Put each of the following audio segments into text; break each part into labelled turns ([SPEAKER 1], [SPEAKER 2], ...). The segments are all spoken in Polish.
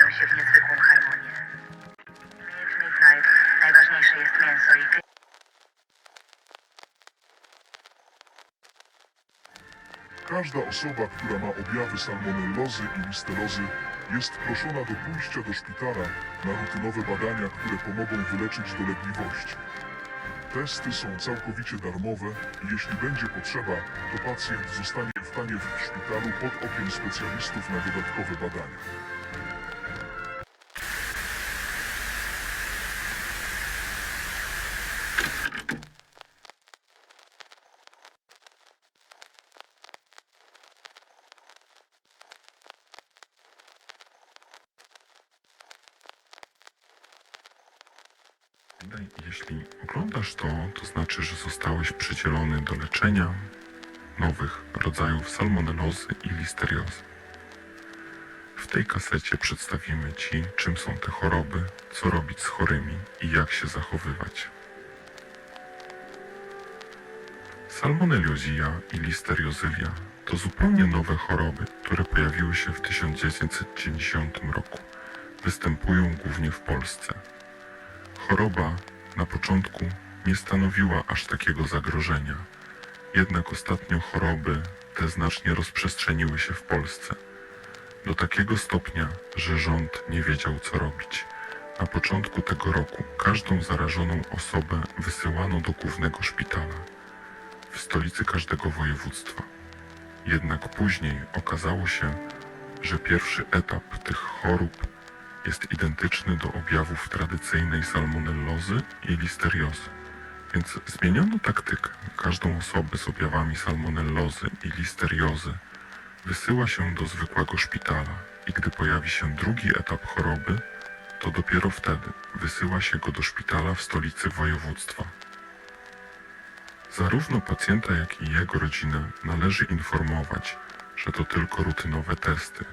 [SPEAKER 1] wpiją się w niezwykłą harmonię. Mieć Midnight, najważniejsze jest mięso i ty.
[SPEAKER 2] Każda osoba, która ma objawy salmonellozy i listerozy, jest proszona do pójścia do szpitala na rutynowe badania, które pomogą wyleczyć dolegliwości. Testy są całkowicie darmowe i jeśli będzie potrzeba, to pacjent zostanie w szpitalu pod okiem specjalistów na dodatkowe badania.
[SPEAKER 3] Jeśli oglądasz to znaczy, że zostałeś przydzielony do leczenia nowych rodzajów salmonellozy i listeriozy. W tej kasecie przedstawimy Ci, czym są te choroby, co robić z chorymi i jak się zachowywać. Salmonellozia i listeriozylia to zupełnie nowe choroby, które pojawiły się w 1990 roku. Występują głównie w Polsce. Choroba na początku nie stanowiła aż takiego zagrożenia, jednak ostatnio choroby te znacznie rozprzestrzeniły się w Polsce. Do takiego stopnia, że rząd nie wiedział, co robić. Na początku tego roku każdą zarażoną osobę wysyłano do głównego szpitala w stolicy każdego województwa. Jednak później okazało się, że pierwszy etap tych chorób jest identyczny do objawów tradycyjnej salmonellozy i listeriozy. Więc zmieniono taktykę. Każdą osobę z objawami salmonellozy i listeriozy wysyła się do zwykłego szpitala i gdy pojawi się drugi etap choroby, to dopiero wtedy wysyła się go do szpitala w stolicy województwa. Zarówno pacjenta, jak i jego rodzinę należy informować, że to tylko rutynowe testy,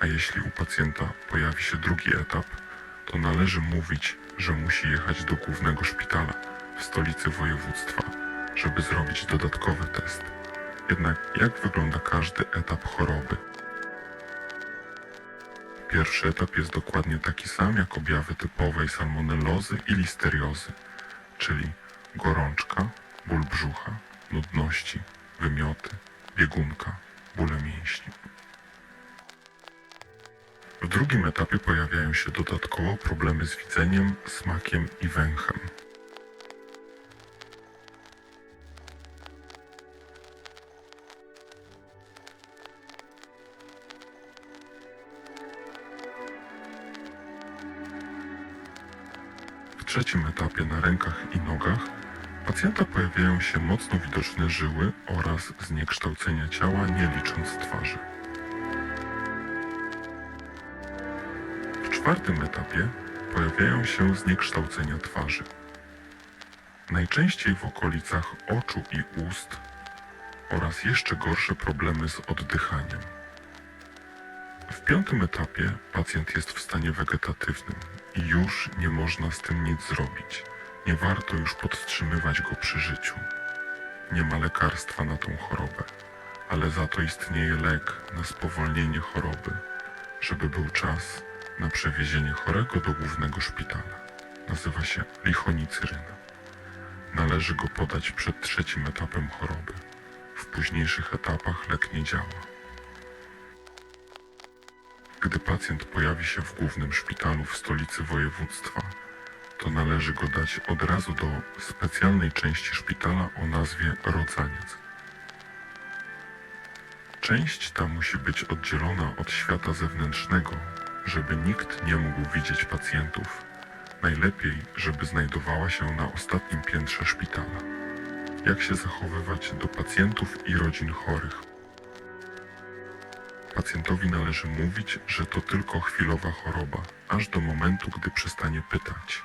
[SPEAKER 3] a jeśli u pacjenta pojawi się drugi etap, to należy mówić, że musi jechać do głównego szpitala w stolicy województwa, żeby zrobić dodatkowy test. Jednak jak wygląda każdy etap choroby? Pierwszy etap jest dokładnie taki sam jak objawy typowej salmonellozy i listeriozy, czyli gorączka, ból brzucha, nudności, wymioty, biegunka, bóle mięśni. W drugim etapie pojawiają się dodatkowo problemy z widzeniem, smakiem i węchem. W trzecim etapie na rękach i nogach pacjenta pojawiają się mocno widoczne żyły oraz zniekształcenia ciała, nie licząc twarzy. W czwartym etapie pojawiają się zniekształcenia twarzy. Najczęściej w okolicach oczu i ust oraz jeszcze gorsze problemy z oddychaniem. W piątym etapie pacjent jest w stanie wegetatywnym i już nie można z tym nic zrobić. Nie warto już podtrzymywać go przy życiu. Nie ma lekarstwa na tą chorobę, ale za to istnieje lek na spowolnienie choroby, żeby był czas na przewiezienie chorego do głównego szpitala. Nazywa się lichonicyryna. Należy go podać przed trzecim etapem choroby. W późniejszych etapach lek nie działa. Gdy pacjent pojawi się w głównym szpitalu w stolicy województwa, to należy go dać od razu do specjalnej części szpitala o nazwie rodzaniec. Część ta musi być oddzielona od świata zewnętrznego, żeby nikt nie mógł widzieć pacjentów. Najlepiej, żeby znajdowała się na ostatnim piętrze szpitala. Jak się zachowywać do pacjentów i rodzin chorych? Pacjentowi należy mówić, że to tylko chwilowa choroba, aż do momentu, gdy przestanie pytać.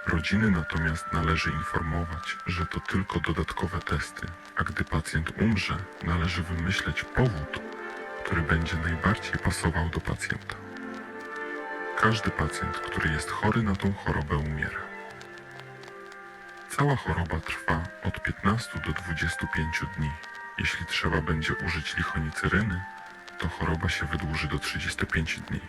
[SPEAKER 3] Rodziny natomiast należy informować, że to tylko dodatkowe testy, a gdy pacjent umrze, należy wymyśleć powód, który będzie najbardziej pasował do pacjenta. Każdy pacjent, który jest chory na tą chorobę, umiera. Cała choroba trwa od 15 do 25 dni. Jeśli trzeba będzie użyć lichonicyryny, to choroba się wydłuży do 35 dni.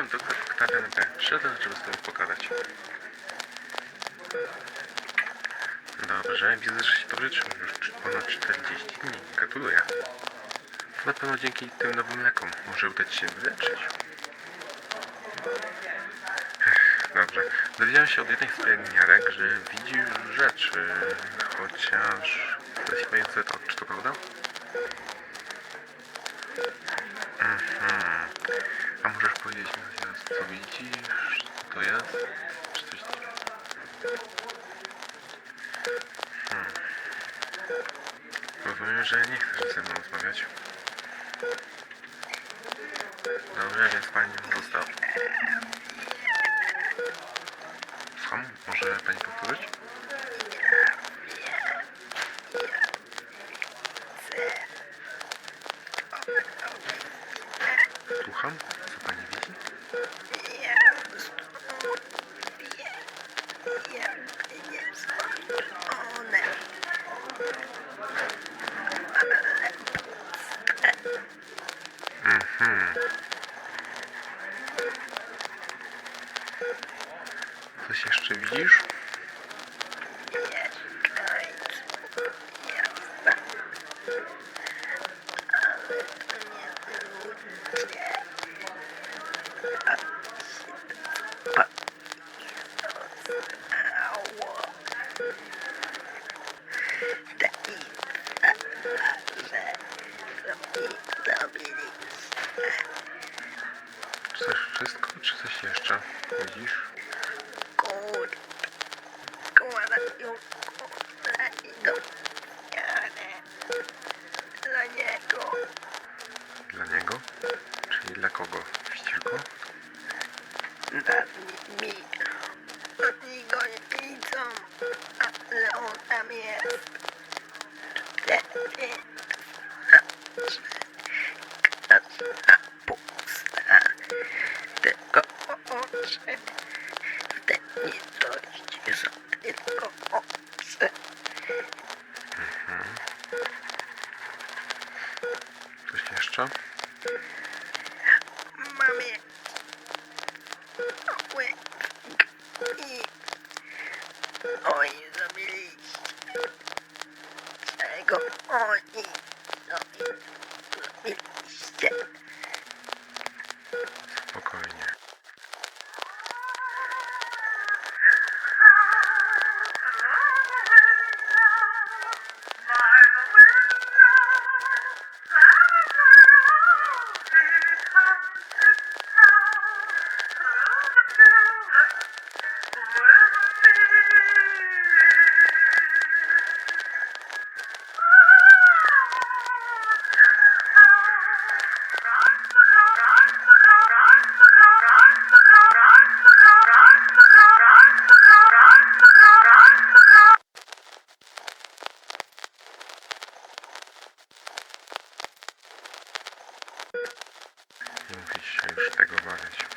[SPEAKER 4] pan doktor Ktaten B. Przyszedłem, żeby z tobą pogadać. Dobrze, widzę, że się dobrze trzymasz. Już ponad 40 dni. Gratuluję. To na pewno dzięki tym nowym lekom może uda ci się wyleczyć. Dobrze. Dowiedziałem się od jednej z pielęgniarek, że widzisz rzeczy, chociaż zasypiające to. Czy to prawda? A możesz powiedzieć mi teraz, co widzisz? Co to jest? Czy coś takiego? Rozumiem, że nie chcesz ze mną rozmawiać. Dobrze, więc pani został. Słucham? Może pani powtórzyć? Słucham? Co pani widzi? Coś jeszcze widzisz? Czy to wszystko, czy coś jeszcze widzisz? Dla niego? Czyli dla kogo? Widzisz go?
[SPEAKER 5] Oni go nie widzą, ale on tam jest. Kasa pusta, tylko oczy. W tej nicości są tylko oczy.
[SPEAKER 4] Coś jeszcze?
[SPEAKER 5] Mamie łyk i oni zabiliście. Czego oni zabiliście?
[SPEAKER 4] Spokojnie. Nie musisz się już tego bawić.